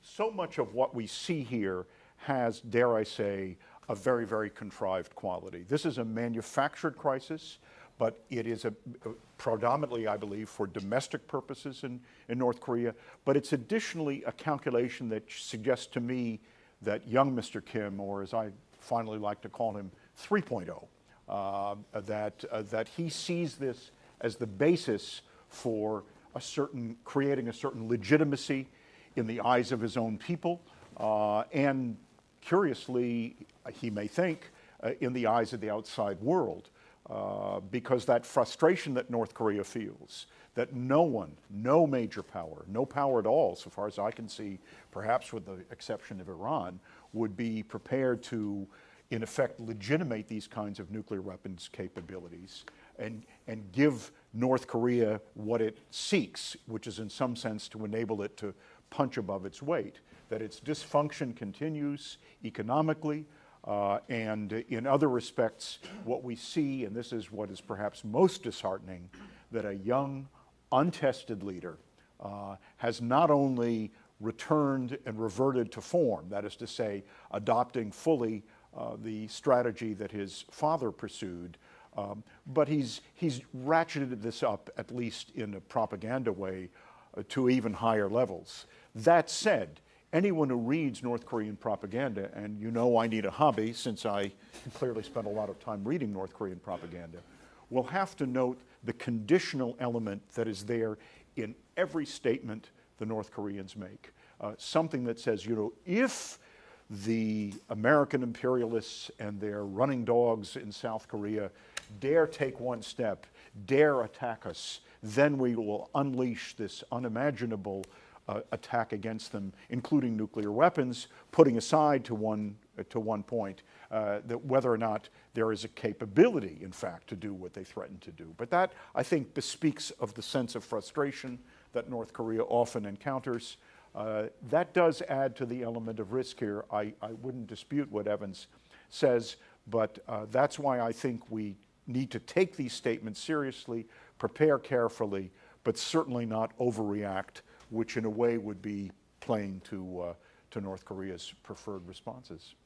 so much of what we see here has, dare I say, a very, very contrived quality. This is a manufactured crisis, but it is predominantly, I believe, for domestic purposes in North Korea. But it's additionally a calculation that suggests to me that young Mr. Kim, or as I finally like to call him, 3.0, that he sees this as the basis for creating a certain legitimacy in the eyes of his own people, and curiously, he may think, in the eyes of the outside world, because that frustration that North Korea feels, that no major power, no power at all, so far as I can see, perhaps with the exception of Iran, would be prepared to, in effect, legitimate these kinds of nuclear weapons capabilities and give North Korea what it seeks, which is in some sense to enable it to punch above its weight, that its dysfunction continues economically, and in other respects, what we see, and this is what is perhaps most disheartening, that a young, untested leader has not only returned and reverted to form, that is to say, adopting fully the strategy that his father pursued, but he's ratcheted this up, at least in a propaganda way, to even higher levels. That said, anyone who reads North Korean propaganda, and you know I need a hobby since I clearly spent a lot of time reading North Korean propaganda, will have to note the conditional element that is there in every statement the North Koreans make. Something that says, if the American imperialists and their running dogs in South Korea dare take one step, dare attack us, then we will unleash this unimaginable attack against them, including nuclear weapons, putting aside to one point that whether or not there is a capability, in fact, to do what they threaten to do. But that, I think, bespeaks of the sense of frustration that North Korea often encounters. That does add to the element of risk here. I wouldn't dispute what Evans says, but that's why I think we need to take these statements seriously, prepare carefully, but certainly not overreact, which in a way would be playing to North Korea's preferred responses.